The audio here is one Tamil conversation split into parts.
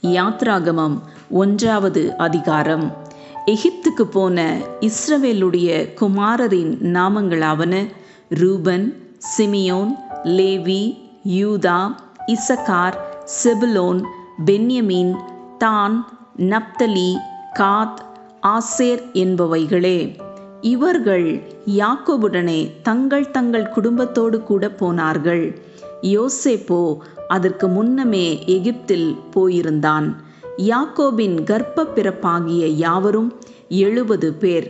யாத்ராகமம் 1வது அதிகாரம். எகிப்துக்கு போன இஸ்ரவேலுடைய குமாரரின் நாமங்களாவன: ரூபன், சிமியோன், லேவி, யூதா, இசக்கார், செபுலோன், பென்யமீன், தான், நப்தலி, காத், ஆசேர் என்பவைகளே. இவர்கள் யாக்கோபுடனே தங்கள் தங்கள் குடும்பத்தோடு கூட போனார்கள். யோசேப்போ அதற்கு முன்னமே எகிப்தில் போயிருந்தான். யாக்கோபின் கர்ப்ப பிறப்பாகிய யாவரும் 70 பேர்.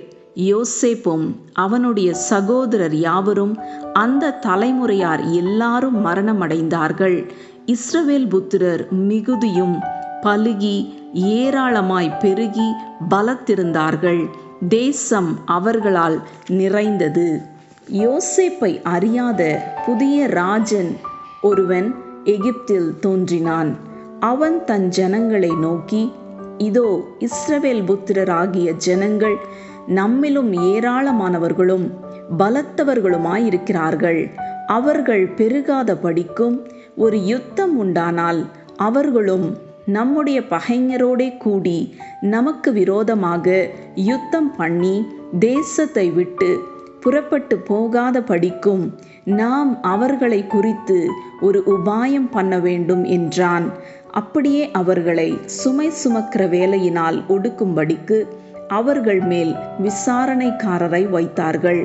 யோசேப்பும் அவனுடைய சகோதரர் யாவரும் அந்த தலைமுறையார் எல்லாரும் மரணமடைந்தார்கள். இஸ்ரவேல் புத்திரர் மிகுதியும் பலுகி ஏராளமாய் பெருகி பலத்திருந்தார்கள். தேசம் அவர்களால் நிறைந்தது. யோசேப்பை அறியாத புதிய ராஜன் ஒருவன் எகிப்தில் தோன்றினான். அவன் தன் ஜனங்களை நோக்கி, இதோ இஸ்ரவேல் புத்திரராகிய ஜனங்கள் நம்மிலும் ஏராளமானவர்களும் பலத்தவர்களுமாயிருக்கிறார்கள். அவர்கள் பெருகாத படிக்கும் ஒரு யுத்தம் உண்டானால் அவர்களும் நம்முடைய பகைஞரோடே கூடி நமக்கு விரோதமாக யுத்தம் பண்ணி தேசத்தை விட்டு புறப்பட்டு போகாத படிக்கும் நாம் அவர்களை குறித்து ஒரு உபாயம் பண்ண வேண்டும் என்றான். அப்படியே அவர்களை சுமை சுமக்கிற வேலையினால் ஒடுக்கும்படிக்கு அவர்கள் மேல் விசாரணைக்காரரை வைத்தார்கள்.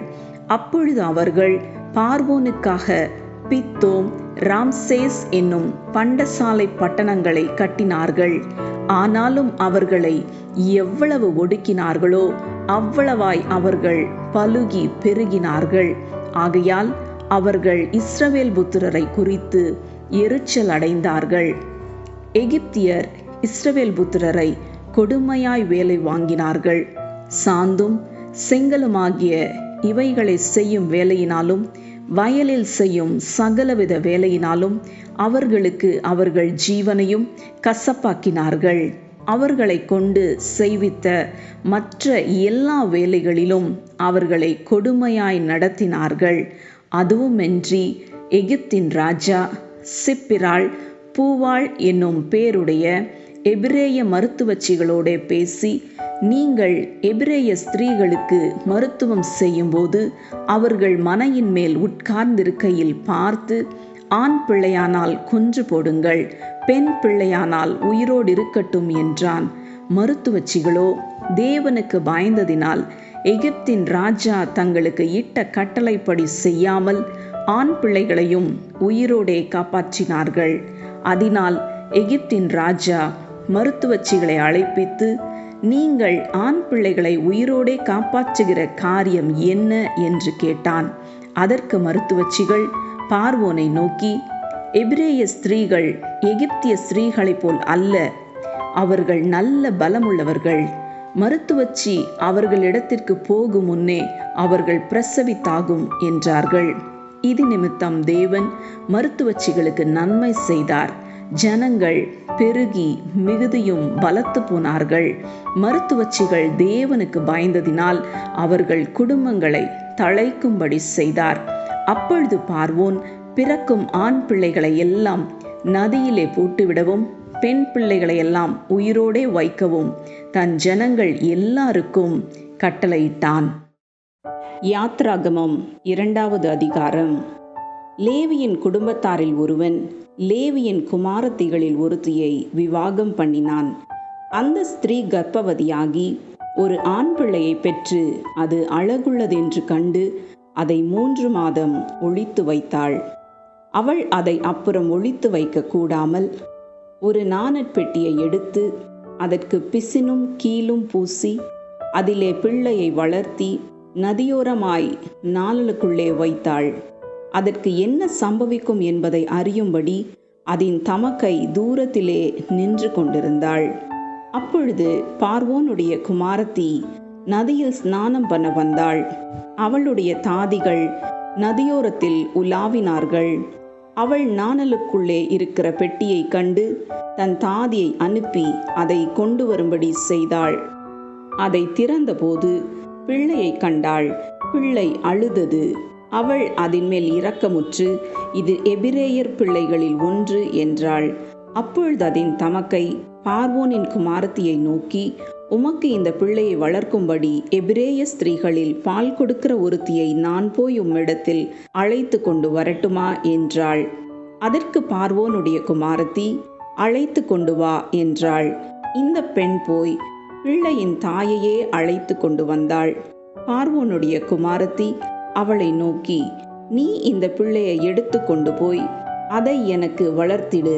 அப்பொழுது அவர்கள் பார்வோனுக்காக பித்தோம், ராம்சேஸ் என்னும் பண்டசாலை பட்டணங்களை கட்டினார்கள். ஆனாலும் அவர்களை எவ்வளவு ஒடுக்கினார்களோ அவ்வளவாய் அவர்கள் பலுகி பெருகினார்கள். ஆகையால் அவர்கள் இஸ்ரவேல் புத்திரரை குறித்து எரிச்சல் அடைந்தார்கள். எகிப்தியர் இஸ்ரவேல் புத்திரரை கொடுமையாய் வேலை வாங்கினார்கள். சாந்தும் செங்கலுமாகிய இவைகளை செய்யும் வேலையினாலும் வயலில் செய்யும் சகலவித வேலையினாலும் அவர்களுக்கு அவர்கள் ஜீவனையும் கசப்பாக்கினார்கள். அவர்களை கொண்டு செய்வித்த மற்ற எல்லா வேலைகளிலும் அவர்களை கொடுமையாய் நடத்தினார்கள். அதுவுமென்றி எகிப்தின் ராஜா சிப்பிராள், பூவாள் என்னும் பேருடைய எபிரேய மருத்துவச்சிகளோட பேசி, நீங்கள் எபிரேய ஸ்திரீகளுக்கு மருத்துவம் செய்யும்போது அவர்கள் மனையின் மேல் உட்கார்ந்திருக்கையில் பார்த்து, ஆண் பிள்ளையானால் கொன்று போடுங்கள், பெண் பிள்ளையானால் உயிரோடு இருக்கட்டும் என்றான். மருத்துவச்சிகளோ தேவனுக்கு பயந்ததினால் எகிப்தின் ராஜா தங்களுக்கு இட்ட கட்டளைப்படி செய்யாமல் ஆண் பிள்ளைகளையும் உயிரோடே காப்பாற்றினார்கள். அதனால் எகிப்தின் ராஜா மருத்துவச்சிகளை அழைப்பித்து, நீங்கள் ஆண் பிள்ளைகளை உயிரோடே காப்பாற்றுகிற காரியம் என்ன என்று கேட்டான். அதற்கு மருத்துவச்சிகள் பார்வோனை நோக்கி, எபிரேய ஸ்திரீகள் எகிப்திய ஸ்திரீகளைப் போல் அல்ல, அவர்கள் நல்ல பலமுள்ளவர்கள். மருத்துவச்சி அவர்களிடத்திற்கு போகும் முன்னே அவர்கள் பிரசவித்தாகும் என்றார்கள். இது நிமித்தம் தேவன் மருத்துவச்சிகளுக்கு நன்மை செய்தார். ஜனங்கள் பெருகி மிகுதியும் பலத்து போனார்கள். மருத்துவச்சிகள் தேவனுக்கு பயந்ததினால் அவர்கள் குடும்பங்களை தழைக்கும்படி செய்தார். அப்பொழுது பார்வோன் பிறக்கும் ஆண் பிள்ளைகளை எல்லாம் நதியிலே போட்டுவிடவும் பெண் பிள்ளைகளை எல்லாம் உயிரோடே வைக்கவும் தன் ஜனங்கள் எல்லாருக்கும் கட்டளையிட்டான். யாத்ராகமம் 2வது அதிகாரம். லேவியின் குடும்பத்தாரில் ஒருவன் லேவியின் குமாரத்திகளில் ஒருத்தியை விவாகம் பண்ணினான். அந்த ஸ்திரீ கர்ப்பவதியாகி ஒரு ஆண் பிள்ளையை பெற்று அது அழகுள்ளதென்று கண்டு அதை 3 மாதம் ஒளித்து வைத்தாள். அவள் அதை அப்புறம் ஒளித்து வைக்க கூடாமல் ஒரு நாணற்பெட்டியை எடுத்து அதற்கு பிசினும் கீலும் பூசி அதிலே பிள்ளையை வளர்த்தி நதியோரமாய் நாளலுக்குள்ளே வைத்தாள். அதற்கு என்ன சம்பவிக்கும் என்பதை அறியும்படி அதன் தமக்கை தூரத்திலே நின்று கொண்டிருந்தாள். அப்பொழுது பார்வோனுடைய குமாரத்தி நதியில் ஸ்நானம் பண்ண வந்தாள். அவளுடைய தாதிகள் நதியோரத்தில் உலாவினார்கள். அவள் நாணலுக்குள்ளே இருக்கிற பெட்டியை கண்டு தன் தாதியை அனுப்பி அதை கொண்டு வரும்படி செய்தாள். அதை திறந்தபோது பிள்ளையை கண்டாள். பிள்ளை அழுதது. அவள் அதன் மேல் இரக்கமுற்று, இது எபிரேயர் பிள்ளைகளில் ஒன்று என்றாள். அப்பொழுது அதன் தமக்கை பார்வோனின் குமாரத்தியை நோக்கி, உமக்கு இந்த பிள்ளையை வளர்க்கும்படி எபிரேய ஸ்திரீகளில் பால் கொடுக்கிற ஒருத்தியை நான் போய் உம்மிடத்தில் அழைத்து கொண்டு வரட்டுமா என்றாள். அதற்கு பார்வோனுடைய குமாரத்தி, அழைத்து கொண்டு வா என்றாள். இந்த பெண் போய் பிள்ளையின் தாயையே அழைத்து கொண்டு வந்தாள். பார்வோனுடைய குமாரத்தி அவளை நோக்கி, நீ இந்த பிள்ளையை எடுத்து கொண்டு போய் அதை எனக்கு வளர்த்திடு,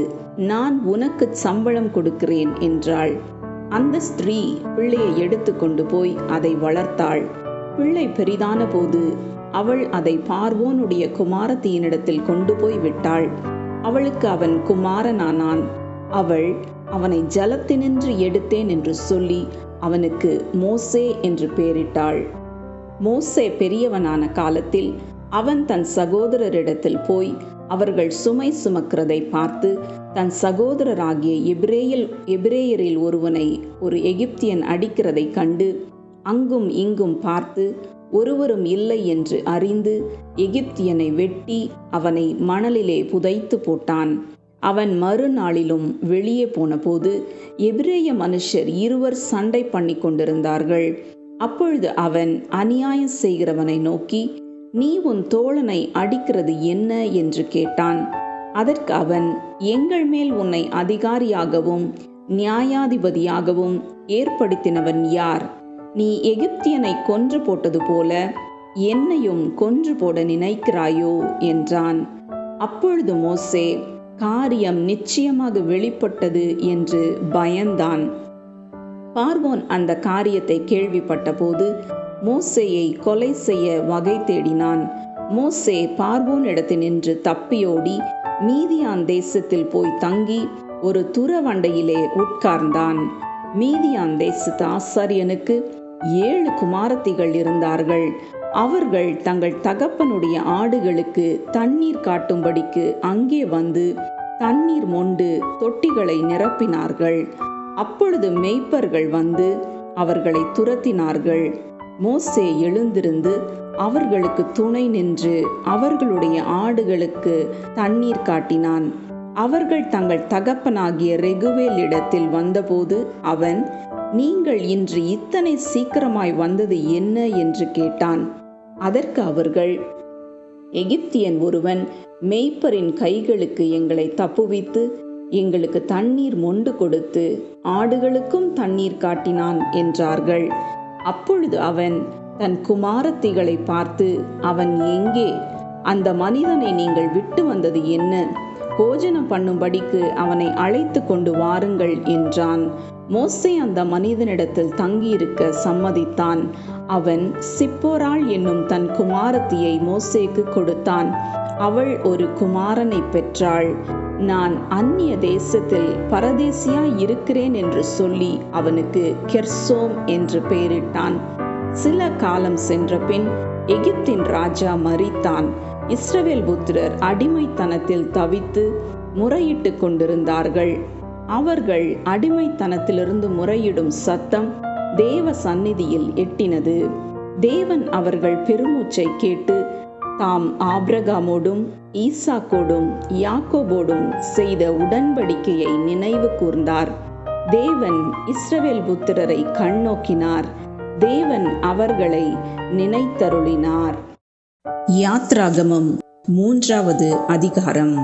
நான் உனக்கு சம்பளம் கொடுக்கிறேன் என்றாள். அந்த ஸ்திரீ பிள்ளையை எடுத்து கொண்டு போய் அதை வளர்த்தாள். பிள்ளை பெரிதான போது அவள் அதை பார்வோனுடைய குமாரத்தியினிடத்தில் கொண்டு போய் விட்டாள். அவளுக்கு அவன் குமாரனானான். அவள் அவனை ஜலத்தினின்று எடுத்தேன் என்று சொல்லி அவனுக்கு மோசே என்று பெயரிட்டாள். மோசே பெரியவனான காலத்தில் அவன் தன் சகோதரரிடத்தில் போய் அவர்கள் சுமை சுமக்கிறதை பார்த்து, தன் சகோதரராகிய எபிரேயரில் ஒருவனை ஒரு எகிப்தியன் அடிக்கிறதை கண்டு அங்கும் இங்கும் பார்த்து ஒருவரும் இல்லை என்று அறிந்து எகிப்தியனை வெட்டி அவனை மணலிலே புதைத்து போட்டான். அவன் மறுநாளிலும் வெளியே போனபோது எபிரேய மனுஷர் இருவர் சண்டை பண்ணி கொண்டிருந்தார்கள். அப்பொழுது அவன் அநியாயம் செய்கிறவனை நோக்கி, நீ உன் தோழனை அடிக்கிறது என்ன என்று கேட்டான். அதற்கு அவன், எங்கள் மேல் உன்னை அதிகாரியாகவும் நியாயாதிபதியாகவும் ஏற்படுத்தினவன் யார்? நீ எகிப்தியனை கொன்று போட்டது போல என்னையும் கொன்று போட நினைக்கிறாயோ என்றான். அப்பொழுது மோசே, காரியம் நிச்சயமாக வெளிப்பட்டது என்று பயந்தான். பார்வோன் அந்த காரியத்தை கேள்விப்பட்ட போது மோசேயை கொலை செய்ய வகை தேடினான். மோசே பார்வோனிடத்தினின்று தப்பியோடி மீதியான் தேசத்தில் போய் தங்கி ஒரு துறவண்டையிலே உட்கார்ந்தான். மீதியான் தேசத்து ஆசாரியனுக்கு 7 குமாரத்திகள் இருந்தார்கள். அவர்கள் தங்கள் தகப்பனுடைய ஆடுகளுக்கு தண்ணீர் காட்டும்படிக்கு அங்கே வந்து தண்ணீர் மொண்டு தொட்டிகளை நிரப்பினார்கள். அப்பொழுது மேய்ப்பர்கள் வந்து அவர்களை துரத்தினார்கள். மோசே எழுந்திருந்து அவர்களுக்கு துணை நின்று அவர்களுடைய ஆடுகளுக்கு தண்ணீர் காட்டினான். அவர்கள் தங்கள் தகப்பனாகிய ரெகுவேலிடத்தில் வந்தபோது அவன், நீங்கள் இன்று இத்தனை சீக்கிரமாய் வந்தது என்ன என்று கேட்டான். அதற்கு அவர்கள், எகிப்தியன் ஒருவன் மேய்ப்பரின் கைகளுக்கு எங்களை தப்புவித்து எங்களுக்கு தண்ணீர் மொண்டு கொடுத்து ஆடுகளுக்கும் தண்ணீர் காட்டினான் என்றார்கள். அப்பொழுது அவன் தன் குமாரத்திகளை பார்த்து, அவன் எங்கே? அந்த மனிதனை நீங்கள் விட்டு வந்தது என்ன? போஜனம் பண்ணும்படிக்கு அவனை அழைத்து கொண்டு வாருங்கள் என்றான். மோசே அந்த மனிதனிடத்தில் தங்கியிருக்க சம்மதித்தான். அவன் சிப்போராள் என்னும் தன் குமாரத்தியை மோசேக்கு கொடுத்தான். அவள் ஒரு குமாரனை பெற்றாள். நான் அந்நிய தேசத்தில் பரதேசியாய் இருக்கிறேன் என்று சொல்லி அவனுக்கு கெர்சோம் என்று பெயரிட்டான். சில காலம் சென்ற பின் எகிப்தின் ராஜா மரித்தான். இஸ்ரவேல் புத்திரர் அடிமைத்தனத்தில் தவித்து முறையிட்டு கொண்டிருந்தார்கள். அவர்கள் அடிமைத்தனத்திலிருந்து முறையிடும் சத்தம் தேவ சந்நிதியில் எட்டினது. தேவன் அவர்கள் பெருமூச்சை கேட்டு தாம் ஆபிரகாமோடும் ஈசாக்கோடும் யாக்கோபோடும் செய்த உடன்படிக்கையை நினைவு கூர்ந்தார். தேவன் இஸ்ரவேல் புத்திரரை கண்ணோக்கினார். தேவன் அவர்களை நினைத்தருளினார். யாத்ராகமம் 3வது அதிகாரம்.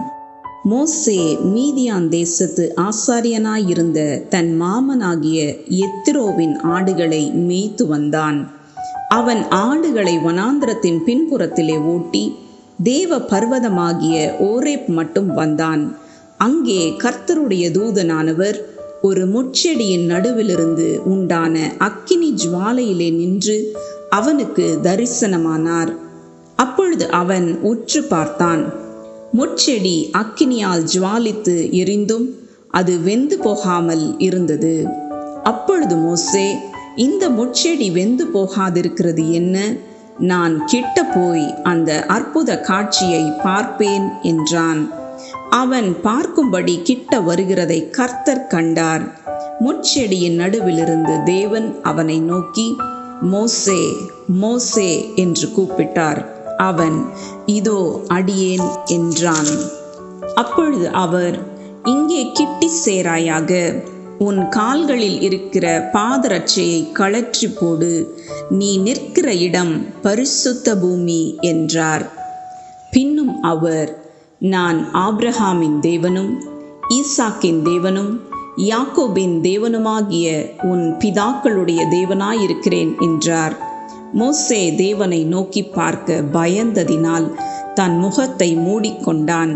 மோசே மீதியான் தேசத்து ஆசாரியனாயிருந்த தன் மாமனாகிய எத்திரோவின் ஆடுகளை மேய்த்து வந்தான். அவன் ஆடுகளை வனாந்திரத்தின் பின்புறத்திலே ஓட்டி தேவ பர்வதமாகிய ஓரேப் மட்டும் வந்தான். அங்கே கர்த்தருடைய தூதனானவர் ஒரு முட்செடியின் நடுவிலிருந்து உண்டான அக்கினி ஜுவாலையிலே நின்று அவனுக்கு தரிசனமானார். அப்பொழுது அவன் உற்று பார்த்தான். முட்செடி அக்கினியால் ஜுவாலித்து எரிந்தும் அது வெந்து போகாமல் இருந்தது. அப்பொழுது மோசே, இந்த முட்செடி வெந்து போகாதிருக்கிறது என்ன? நான் கிட்ட போய் அந்த அற்புத காட்சியை பார்ப்பேன் என்றான். அவன் பார்க்கும்படி கிட்ட வருகிறதை கர்த்தர் கண்டார். முட்செடியின் நடுவிலிருந்து தேவன் அவனை நோக்கி, மோசே, மோசே என்று கூப்பிட்டார். அவன், இதோ அடியேன் என்றான். அப்பொழுது அவர், இங்கே கிட்டி சேராயாக, உன் கால்களில் இருக்கிற பாதரட்சையை கழற்றி போடு, நீ நிற்கிற இடம் பரிசுத்த பூமி என்றார். பின்னும் அவர், நான் ஆபிரகாமின் தேவனும் ஈசாக்கின் தேவனும் யாக்கோபின் தேவனுமாகிய உன் பிதாக்களுடைய தேவனாயிருக்கிறேன் என்றார். மோசே தேவனை நோக்கி பார்க்க பயந்ததினால் தன் முகத்தை மூடிக்கொண்டான்.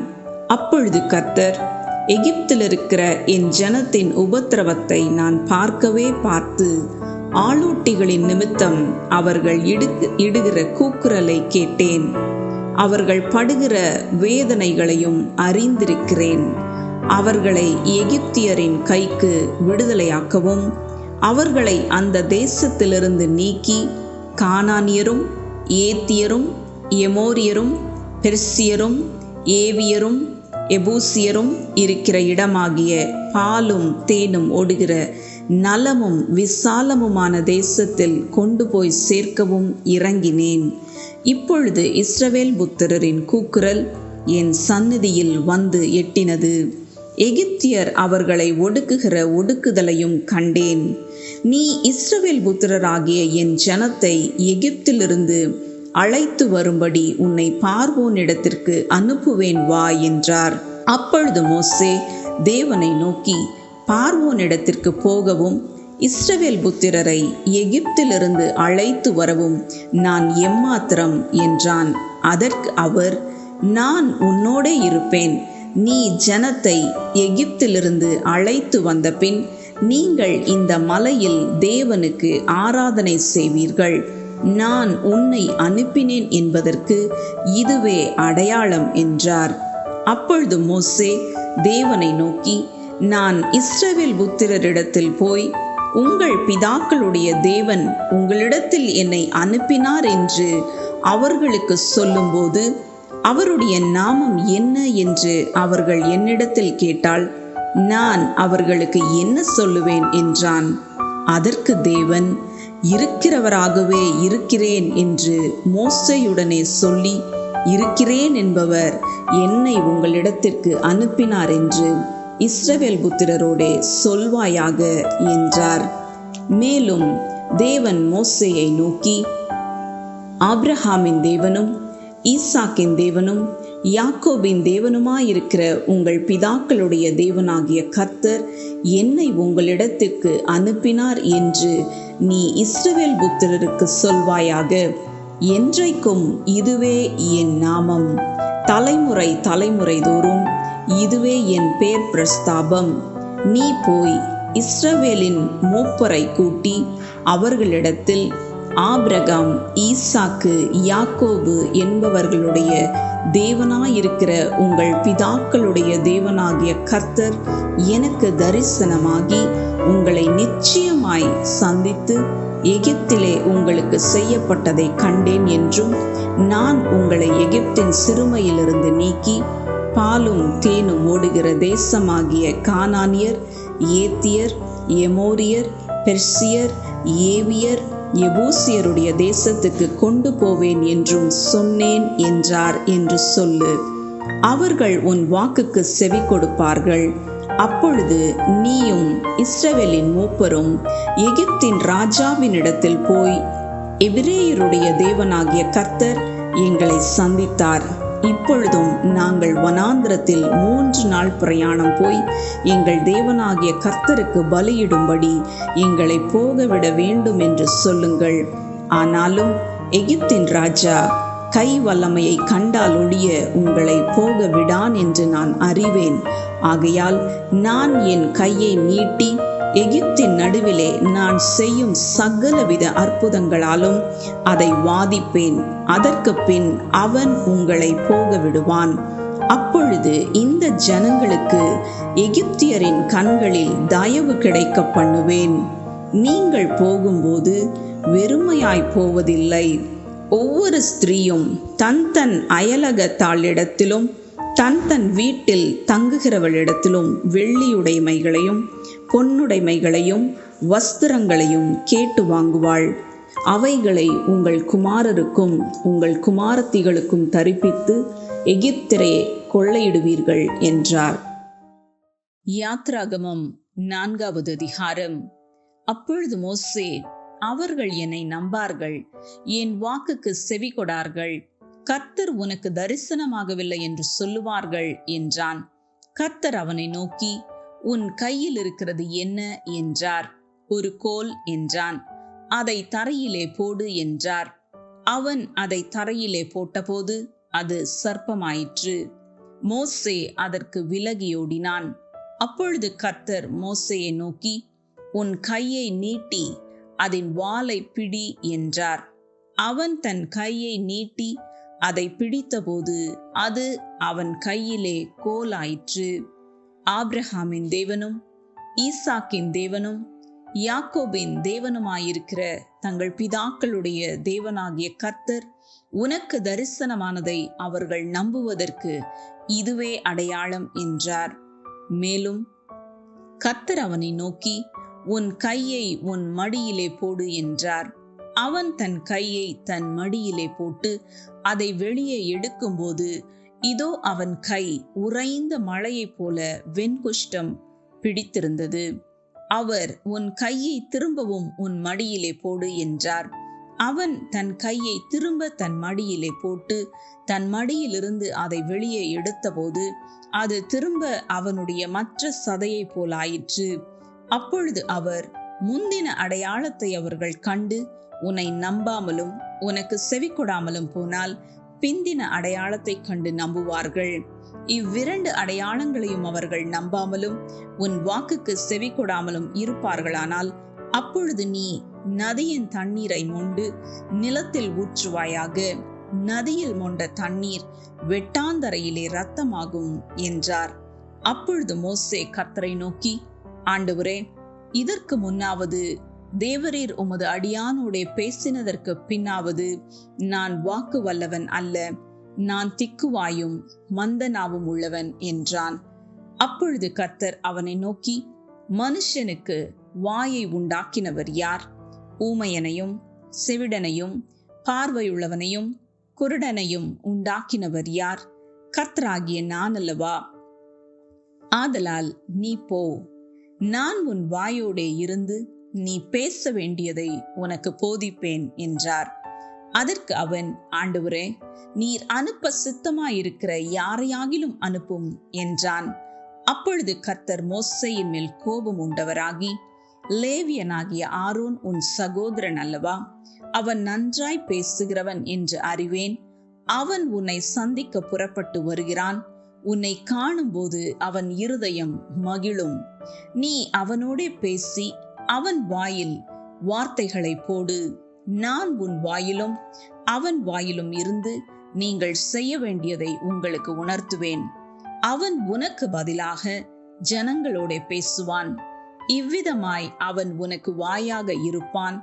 அப்பொழுது கர்த்தர், எகிப்தில் இருக்கிற என் ஜனத்தின் உபத்திரவத்தை நான் பார்க்கவே பார்த்து ஆளோட்டிகளின் நிமித்தம் அவர்கள் இடுகிற கூக்குரலை கேட்டேன். அவர்கள் படுகிற வேதனைகளையும் அறிந்திருக்கிறேன். அவர்களை எகிப்தியரின் கைக்கு விடுதலையாக்கவும் அவர்களை அந்த தேசத்திலிருந்து நீக்கி கானானியரும் ஏத்தியரும் எமோரியரும் பெர்சியரும் ஏவியரும் எபூசியரும் இருக்கிற இடமாகிய பாலும் தேனும் ஓடுகிற நலமும் விசாலமுமான தேசத்தில் கொண்டு போய் சேர்க்கவும் இறங்கினேன். இப்பொழுது இஸ்ரவேல் புத்திரரின் கூக்குரல் என் சந்நிதியில் வந்து எட்டினது. எகிப்தியர் அவர்களை ஒடுக்குகிற ஒடுக்குதலையும் கண்டேன். நீ இஸ்ரவேல் புத்திரராகிய என் ஜனத்தை எகிப்திலிருந்து அழைத்து வரும்படி உன்னை பார்வோனிடத்திற்கு அனுப்புவேன் வா என்றார். அப்பொழுது மோசே தேவனை நோக்கி, பார்வோனிடத்திற்கு போகவும் இஸ்ரவேல் புத்திரரை எகிப்திலிருந்து அழைத்து வரவும் நான் எம்மாத்திரம் என்றான். அதற்கு அவர், நான் உன்னோடே இருப்பேன். நீ ஜனத்தை எகிப்திலிருந்து அழைத்து வந்த பின் நீங்கள் இந்த மலையில் தேவனுக்கு ஆராதனை செய்வீர்கள். நான் உன்னை அனுப்பினேன் என்பதற்கு இதுவே அடையாளம் என்றார். அப்பொழுது மோசே தேவனை நோக்கி, நான் இஸ்ரவேல் புத்திரரிடத்தில் போய் உங்கள் பிதாக்களுடைய தேவன் உங்களிடத்தில் என்னை அனுப்பினார் என்று அவர்களுக்கு சொல்லும்போது அவருடைய நாமம் என்ன என்று அவர்கள் என்னிடத்தில் கேட்டால் நான் அவர்களுக்கு என்ன சொல்லுவேன் என்றான். அதற்கு தேவன், இருக்கிறவராகவே இருக்கிறேன் என்று மோசேயுடனே சொல்லி, இருக்கிறேன் என்பவர் என்னை உங்களிடத்திற்கு அனுப்பினார் என்று இஸ்ரவேல் புத்திரரோடே சொல்வாயாக என்றார். மேலும் தேவன் மோசேயை நோக்கி, ஆபிரகாமின் தேவனும் ஈசாக்கின் தேவனும் யாக்கோபின் தேவனுமாயிருக்கிற உங்கள் பிதாக்களுடைய தேவனாகிய கர்த்தர் என்னை உங்களிடத்திற்கு அனுப்பினார் என்று நீ இஸ்ரவேல் புத்திரருக்கு சொல்வாயாக. என்றைக்கும் இதுவே என் நாமம், தலைமுறை தலைமுறை தோறும் இதுவே என் பேர் பிரஸ்தாபம். நீ போய் இஸ்ரவேலின் மூப்பரை கூட்டி அவர்களிடத்தில், ஆபிரகாம் ஈசாக்கு யாக்கோபு என்பவர்களுடைய தேவனாயிருக்கிற உங்கள் பிதாக்களுடைய தேவனாகிய கர்த்தர் எனக்கு தரிசனமாகி உங்களை நிச்சயமாய் சந்தித்து எகிப்திலே உங்களுக்கு செய்யப்பட்டதை கண்டேன் என்றும், நான் உங்களை எகிப்தின் சிறுமையிலிருந்து நீக்கி பாலும் தேனும் ஓடுகிற தேசமாகிய கானானியர், ஏத்தியர், எமோரியர், பெர்சியர், ஏவியர், எபூசியருடைய தேசத்துக்கு கொண்டு போவேன் என்றும் சொன்னேன் என்றார் என்று சொல்லு. அவர்கள் உன் வாக்குக்கு செவி கொடுப்பார்கள். அப்பொழுது நீயும் இஸ்ரவேலின் மூப்பரும் எகிப்தின் ராஜாவினிடத்தில் போய், எபிரேயருடைய தேவனாகிய கர்த்தர் எங்களை சந்தித்தார். இப்பொழுதும் நாங்கள் வனாந்திரத்தில் 3 நாள் பிரயாணம் போய் எங்கள் தேவனாகிய கர்த்தருக்கு பலியிடும்படி எங்களை போகவிட வேண்டும் என்று சொல்லுங்கள். ஆனாலும் எகிப்தின் ராஜா கை வல்லமையை கண்டால் ஒழிய உங்களை போக விடான் என்று நான் அறிவேன். ஆகையால் நான் என் கையை நீட்டி எகிப்தின் நடுவிலே நான் செய்யும் சகலவித அற்புதங்களாலும் அதை வாதிப்பேன். அதற்கு பின் அவன் உங்களை போக விடுவான். அப்பொழுது இந்த ஜனங்களுக்கு எகிப்தியரின் கண்களில் தயவு கிடைக்க பண்ணுவேன். நீங்கள் போகும்போது வெறுமையாய் போவதில்லை. ஒவ்வொரு ஸ்திரீயும் தன் தன் அயலகத்தாளிடத்திலும் தன் தன் வீட்டில் தங்குகிறவளிடத்திலும் வெள்ளியுடைமைகளையும் பொன்னுடைமைகளையும் வஸ்திரங்களையும் கேட்டு வாங்குவாள். அவைகளை உங்கள் குமாரருக்கும் உங்கள் குமாரத்திகளுக்கும் தரிப்பித்து எகிப்திலே கொள்ளையிடுவீர்கள் என்றார். யாத்ராகமம் 4வது அதிகாரம். அப்பொழுது மோசே, அவர்கள் என்னை நம்பார்கள், என் வாக்குக்கு செவி கொடார்கள், கர்த்தர் உனக்கு தரிசனமாகவில்லை என்று சொல்லுவார்கள் என்றான். கர்த்தர் அவனை நோக்கி, உன் கையில் இருக்கிறது என்ன என்றார். ஒரு கோல் என்றான். அதை தரையிலே போடு என்றார். அவன் அதை தரையிலே போட்டபோது அது சர்ப்பமாயிற்று. மோசே அதற்கு விலகியோடினான். அப்பொழுது கர்த்தர் மோசேயை நோக்கி, உன் கையை நீட்டி அதன் வாலை பிடி என்றார். அவன் தன் கையை நீட்டி அதை பிடித்தபோது அது அவன் கையிலே கோலாயிற்று. ஆபிரகாமின் தேவனும் ஈசாக்கின் தேவனும் யாக்கோபின் தேவனுமாயிருக்கிற தங்கள் பிதாக்களுடைய தேவனாகிய கர்த்தர் உனக்கு தரிசனமானதை அவர்கள் நம்புவதற்கு இதுவே அடையாளம் என்றார். மேலும் கர்த்தர் அவனை நோக்கி, உன் கையை உன் மடியிலே போடு என்றார். அவன் தன் கையை தன் மடியிலே போட்டு அதை வெளியே எடுக்கும்போது இதோ அவன் கை உறைந்த மழையைப் போல வெண்குஷ்டம் பிடித்திருந்தது. அவர், உன் கையை திரும்பவும் உன் மடியிலே போடு என்றார். அவன் தன் கையை திரும்ப தன் மடியிலே போட்டு தன் மடியிலிருந்து அதை வெளியே எடுத்தபோது அது திரும்ப அவனுடைய மற்ற சதையை போல் ஆயிற்று. அப்பொழுது அவர், முந்தின அடையாளத்தை அவர்கள் கண்டு உன்னை நம்பாமலும் உனக்கு செவி கொடாமலும் போனால் பிந்தின அடையாளத்தை கண்டு நம்புவார்கள். இவ்விரண்டு அடையாளங்களையும் அவர்கள் நம்பாமலும் உன் வாக்குக்கு செவி கொடாமலும் இருப்பார்களானால் அப்பொழுது நீ நதியின் தண்ணீரை மொண்டு நிலத்தில் ஊற்றுவாயாக. நதியில் மொண்ட தண்ணீர் வெட்டாந்தரையிலே இரத்தமாகும் என்றார். அப்பொழுது மோசே கர்த்தரை நோக்கி, ஆண்டவரே, இதற்கு முன்னாவது தேவரீர் உமது அடியானோடே பேசினதற்கு பின்னாவது நான் வாக்கு வல்லவன் அல்ல, நான் திக்குவாயும் மந்தனாவும் உள்ளவன் என்றான். அப்பொழுது கர்த்தர் அவனை நோக்கி, மனுஷனுக்கு வாயை உண்டாக்கினவர் யார்? ஊமையனையும் செவிடனையும் பார்வையுள்ளவனையும் குருடனையும் உண்டாக்கினவர் யார்? கர்த்தராகிய நான் அல்லவா? ஆதலால் நீ போ, நான் உன் வாயோடே இருந்து நீ பேச வேண்டியதை உனக்கு போதிப்பேன் என்றார். அதற்கு அவன், ஆண்டவரே, நீர் அனுப்ப சித்தமாயிருக்கிற யாரையாகிலும் அனுப்பும் என்றான். அப்பொழுது கர்த்தர் மோசேயின் மேல் கோபம் உண்டவராகி, லேவியனாகிய ஆரோன் உன் சகோதரன் அல்லவா? அவன் நன்றாய் பேசுகிறவன் என்று அறிவேன். அவன் உன்னை சந்திக்க புறப்பட்டு வருகிறான். உன்னை காணும்போது அவன் இருதயம் மகிழும். நீ அவனோடே பேசி அவன் வாயில் வார்த்தைகளை போடு. நான் உன் வாயிலும் அவன் வாயிலும் இருந்து நீங்கள் செய்ய வேண்டியதை உங்களுக்கு உணர்த்துவேன். அவன் உனக்கு பதிலாக ஜனங்களோட பேசுவான். இவ்விதமாய் அவன் உனக்கு வாயாக இருப்பான்,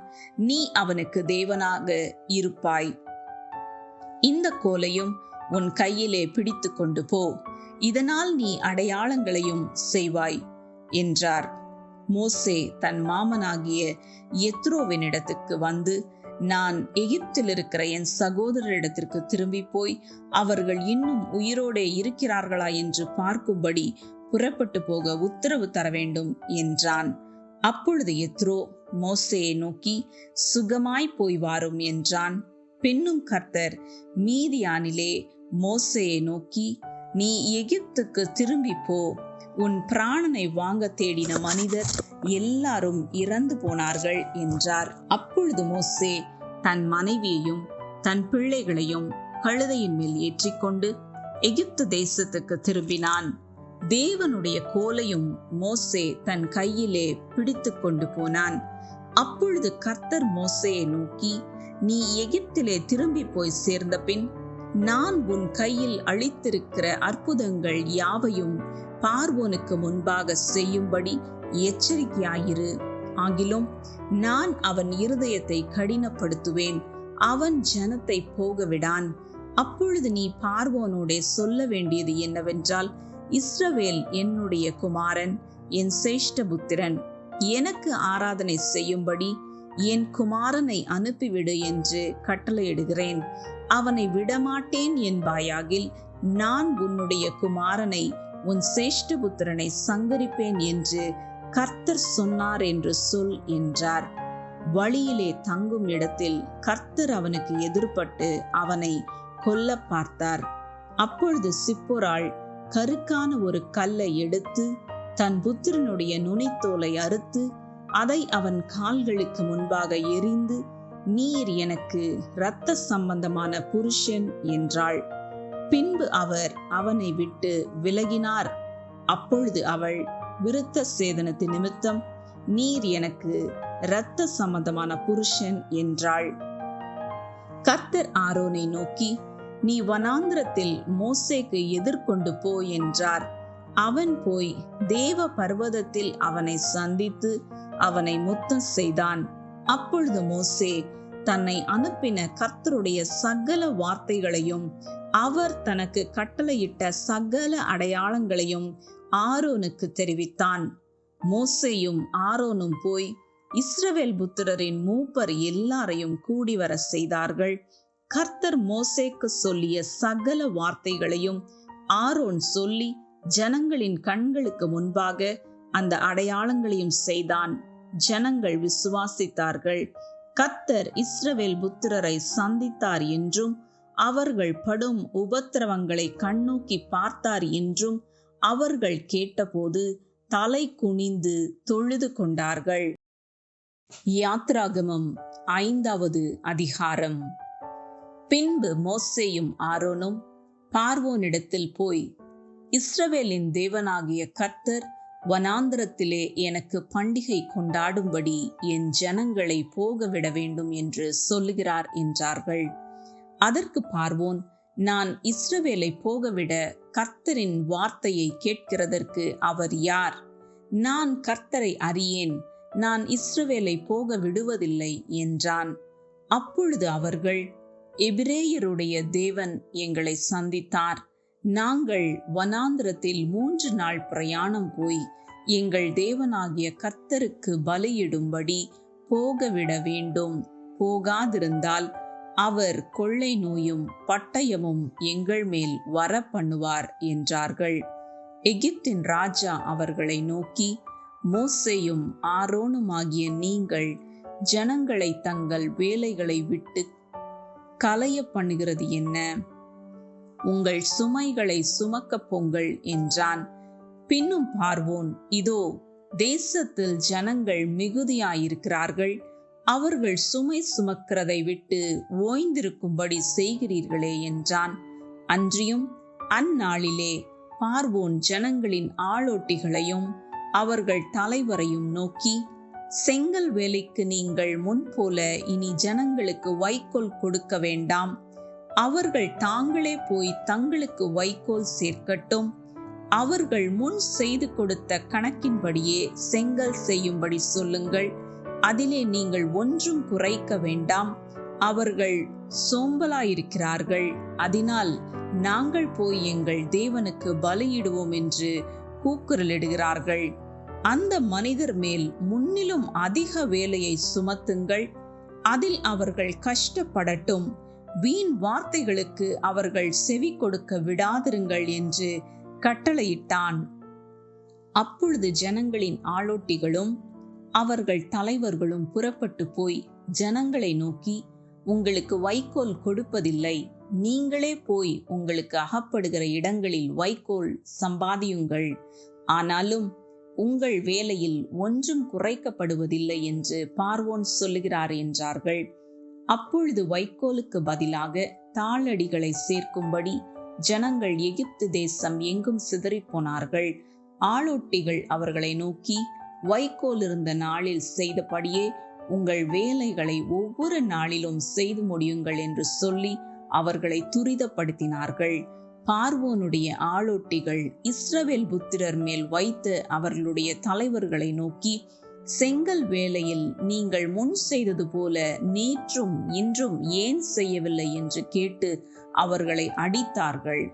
நீ அவனுக்கு தேவனாக இருப்பாய். இந்த கோலையும் உன் கையிலே பிடித்து கொண்டு போ, இதனால் நீ அடையாளங்களையும் செய்வாய் என்றார். மோசே தன் மாமனாகிய எத்ரோவினிடத்துக்கு வந்து, நான் எகிப்தில் இருக்கிற என் சகோதரரிடத்திற்கு திரும்பி போய் அவர்கள் இன்னும் உயிரோடே இருக்கிறார்களா என்று பார்க்கும்படி புறப்பட்டு போக உத்தரவு தர வேண்டும் என்றான். அப்பொழுது எத்ரோ மோசேயை நோக்கி, சுகமாய் போய் வாரும் என்றான். பின்னும் கர்த்தர் மீதியானிலே மோசேயை நோக்கி, நீ எகிப்துக்கு திரும்பி போ, உன் பிராணனை வாங்க தேடின மனிதர் எல்லாரும் இறந்து போனார்கள் என்றார். அப்பொழுது மோசே தன் மனைவியையும் தன் பிள்ளைகளையும் கழுதையின் மேல் ஏற்றிக்கொண்டு எகிப்து தேசத்துக்கு திரும்பினான். தேவனுடைய கோலையும் மோசே தன் கையிலே பிடித்து கொண்டு போனான். அப்பொழுது கர்த்தர் மோசேயை நோக்கி, நீ எகிப்திலே திரும்பி போய் சேர்ந்த பின் நான் உன் கையில் அளித்திருக்கிற அற்புதங்கள் யாவையும் பார்வோனுக்கு முன்பாக செய்யும்படி எச்சரிக்கையாயிரு. ஆகிலும் நான் அவன் இருதயத்தை கடினப்படுத்துவேன், அவன் ஜனத்தை போக விடான். அப்பொழுது நீ பார்வோனோடே சொல்ல வேண்டியது என்னவென்றால், இஸ்ரவேல் என்னுடைய குமாரன், என் சேஷ்டபுத்திரன், எனக்கு ஆராதனை செய்யும்படி என் குமாரனை அனுப்பிவிடு என்று கட்டளையிடுகிறேன். அவனை விடமாட்டேன் என்பாயாகில் நான் உன்னுடைய குமாரனை உன் சேஷ்டபுத்திரனை சங்கரிப்பேன் என்று கர்த்தர் சொன்னார் என்று சொல் என்றார். வழியிலே தங்கும் இடத்தில் கர்த்தர் அவனுக்கு எதிர்பட்டு அவனை கொல்ல பார்த்தார். அப்பொழுது சிப்போராள் கருக்கான ஒரு கல்லை எடுத்து தன் புத்திரனுடைய நுனித்தோலை அறுத்து அதை அவன் கால்களுக்கு முன்பாக எறிந்து, நீர் எனக்கு இரத்த சம்பந்தமான புருஷன் என்றாள். பின்பு அவர் அவனை விட்டு விலகினார். அப்பொழுது அவள் விருத்த சேதனத்து நிமித்தம் நீர் எனக்கு இரத்த சம்பந்தமான புருஷன் என்றாள். கர்த்தர் ஆரோனை நோக்கி, நீ வனாந்திரத்தில் மோசேக்கு எதிர்கொண்டு போ என்றார். அவன் போய் தேவ பர்வதத்தில் அவனை சந்தித்து அவனை முத்தம் செய்தான். அப்பொழுது மோசே தன்னை அனுப்பின கர்த்தருடைய சகல வார்த்தைகளையும் அவர் தனக்கு கட்டளையிட்ட சகல அடையாளங்களையும் ஆரோனுக்கு தெரிவித்தான். மோசேயும் ஆரோனும் போய் இஸ்ரவேல் புத்திரரின் மூப்பர் எல்லாரையும் கூடி வர செய்தார்கள். கர்த்தர் மோசேக்கு சொல்லிய சகல வார்த்தைகளையும் ஆரோன் சொல்லி ஜனங்களின் கண்களுக்கு முன்பாக அந்த அடையாளங்களையும் செய்தான். ஜனங்கள் விசுவாசித்தார்கள். கர்த்தர் இஸ்ரவேல் புத்திரரை சந்தித்தார் என்றும் அவர்கள் படும் உபத்திரவங்களை கண்ணோக்கி பார்த்தார் என்றும் அவர்கள் கேட்டபோது தலை குனிந்து தொழுது கொண்டார்கள். யாத்ராகமம் 5வது அதிகாரம். பின்பு மோசேயும் ஆரோனும் பார்வோனிடத்தில் போய், இஸ்ரவேலின் தேவனாகிய கர்த்தர் வனாந்திரத்திலே எனக்கு பண்டிகை கொண்டாடும்படி என் ஜனங்களை போகவிட வேண்டும் என்று சொல்லுகிறார் என்றார்கள். அதற்கு பார்வோன், நான் இஸ்ரவேலை போகவிட கர்த்தரின் வார்த்தையை கேட்கிறதற்கு அவர் யார்? நான் கர்த்தரை அறியேன், நான் இஸ்ரவேலை போக விடுவதில்லை என்றான். அப்பொழுது அவர்கள், எபிரேயருடைய தேவன் எங்களை சந்தித்தார். நாங்கள் வனாந்திரத்தில் 3 நாள் பிரயாணம் போய் எங்கள் தேவனாகிய கர்த்தருக்கு பலியிடும்படி போகவிட வேண்டும். போகாதிருந்தால் அவர் கொள்ளை நோயும் பட்டயமும் எங்கள் மேல் வர பண்ணுவார் என்றார்கள். எகிப்தின் ராஜா அவர்களை நோக்கி, மோசேயும் ஆரோனுமாகிய நீங்கள் ஜனங்களை தங்கள் வேலைகளை விட்டு கலைய பண்ணுகிறது என்ன? உங்கள் சுமைகளை சுமக்க போங்கள் என்றான். பின்னும் பார்வோன், இதோ தேசத்தில் ஜனங்கள் மிகுதியாயிருக்கிறார்கள், அவர்கள் சுமை சுமக்கிறதை விட்டு ஓய்ந்திருக்கும்படி செய்கிறீர்களே என்றான். அன்றியும் அந்நாளிலே பார்வோன் ஜனங்களின் ஆளோட்டிகளையும் அவர்கள் தலைவரையும் நோக்கி, செங்கல் வேலைக்கு நீங்கள் முன்போல இனி ஜனங்களுக்கு வைக்கோல் கொடுக்க வேண்டாம். அவர்கள் தாங்களே போய் தங்களுக்கு வைக்கோல் சேர்க்கட்டும். அவர்கள் முன் செய்து கொடுத்த கணக்கின்படியே செங்கல் செய்யும்படி சொல்லுங்கள். அதிலே நீங்கள் ஒன்றும் குறைக்க வேண்டாம். அவர்கள் சோம்பலாயிருக்கிறார்கள், அதனால் நாங்கள் போய் எங்கள் தேவனுக்கு பலியிடுவோம் என்று கூக்குரலிடுகிறார்கள். அந்த மனிதர் மேல் முன்னிலும் அதிக வேலையை சுமத்துங்கள். அதில் அவர்கள் கஷ்டப்படட்டும். வீண் வார்த்தைகளுக்கு அவர்கள் செவி கொடுக்க விடாதிருங்கள் என்று கட்டளையிட்டான். அப்பொழுது ஜனங்களின் ஆளோட்டிகளும் அவர்கள் தலைவர்களும் புறப்பட்டு போய் ஜனங்களை நோக்கி, உங்களுக்கு வைக்கோல் கொடுப்பதில்லை, நீங்களே போய் உங்களுக்கு அகப்படுகிற இடங்களில் வைக்கோல் சம்பாதியுங்கள். ஆனாலும் உங்கள் வேலையில் ஒன்றும் குறைக்கப்படுவதில்லை என்று பார்வோன் சொல்லுகிறார் என்றார்கள். அப்பொழுது வைக்கோலுக்கு பதிலாக தாளடிகளை சேர்க்கும்படி ஜனங்கள் எகிப்து தேசம் எங்கும் சிதறிப் போனார்கள். ஆளோட்டிகள் அவர்களை நோக்கி, வைக்கோல் இருந்த நாளில் செய்தபடியே உங்கள் வேலைகளை ஒவ்வொரு நாளிலும் செய்து முடியுங்கள் என்று சொல்லி அவர்களை துரிதப்படுத்தினார்கள். பார்வோனுடைய ஆளோட்டிகள் இஸ்ரவேல் புத்திரர் மேல் வைத்து அவர்களுடைய தலைவர்களை நோக்கி, செங்கல் வேலையில் நீங்கள் முன் செய்தது போல நேற்றும் இன்றும் ஏன் செய்யவில்லை என்று கேட்டு அவர்களை அடித்தார்கள்.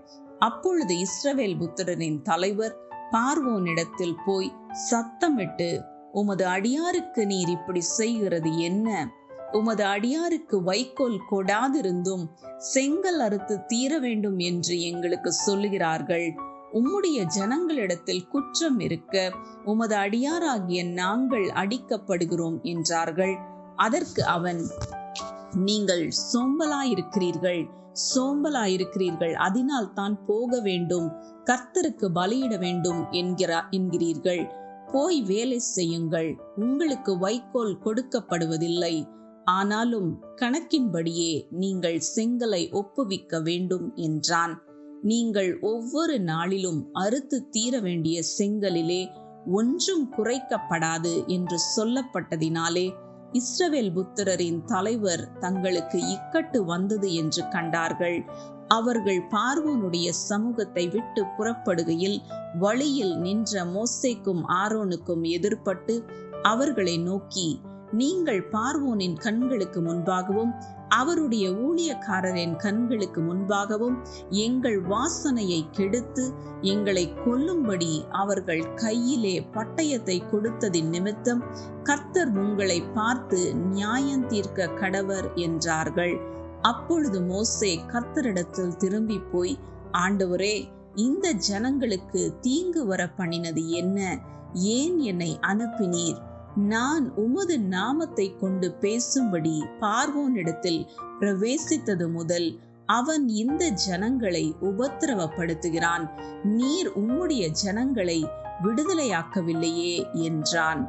அப்பொழுது இஸ்ரவேல் புத்திரரின் தலைவர் பார்வோனிடத்தில் போய் சத்தமிட்டு, உமது அடியாருக்கு நீர் இப்படி செய்கிறது என்ன? உமது அடியாருக்கு வைக்கோல் கொடாதிருந்தும் செங்கல் அறுத்து தீர வேண்டும் என்று எங்களுக்கு சொல்லுகிறார்கள். உம்முடைய ஜனங்களிடத்தில் குற்றம் இருக்க உமது அடியாராகிய நாங்கள் அடிக்கப்படுகிறோம் என்றார்கள். அதற்கு அவன், நீங்கள் சோம்பலாயிருக்கிறீர்கள், அதனால் தான் போக வேண்டும், கர்த்தருக்கு பலியிட வேண்டும் என்கிறீர்கள். போய் வேலை செய்யுங்கள், உங்களுக்கு வைக்கோல் கொடுக்கப்படுவதில்லை. ஆனாலும் கணக்கின்படியே நீங்கள் செங்கலை ஒப்புவிக்க வேண்டும் என்றான். நீங்கள் ஒவ்வொரு நாளிலும் அறுத்து தீர வேண்டிய செங்கலிலே ஒன்றும் குறைக்கப்படாது என்று சொல்லப்பட்டதினாலே இஸ்ரவேல் புத்திரரின் தலைவர் தங்களுக்கு இக்கட்டு வந்தது என்று கண்டார்கள். அவர்கள் பார்வோனுடைய சமூகத்தை விட்டு புறப்படுகையில் வழியில் நின்ற மோசேக்கும் ஆரோனுக்கும் எதிர்பட்டு அவர்களை நோக்கி, நீங்கள் பார்வோனின் கண்களுக்கு முன்பாகவும் அவருடைய ஊழியக்காரரின் கண்களுக்கு முன்பாகவும் எங்கள் வாசனையை கெடுத்து எங்களை கொல்லும்படி அவர்கள் கையிலே பட்டயத்தை கொடுத்ததின் நிமித்தம் கர்த்தர் உங்களை பார்த்து நியாயம் தீர்க்க கடவர் என்றார்கள். அப்பொழுது மோசே கர்த்தரிடத்தில் திரும்பி போய், ஆண்டவரே, இந்த ஜனங்களுக்கு தீங்கு வர பண்ணினது என்ன? ஏன் என்னை அனுப்பினீர்? நான் உமது நாமத்தை கொண்டு பேசும்படி பார்வோனிடத்தில் பிரவேசித்தது முதல் அவன் இந்த ஜனங்களை உபத்திரவப்படுத்துகிறான். நீர் உம்முடைய ஜனங்களை விடுதலையாக்கவில்லையே என்றான்.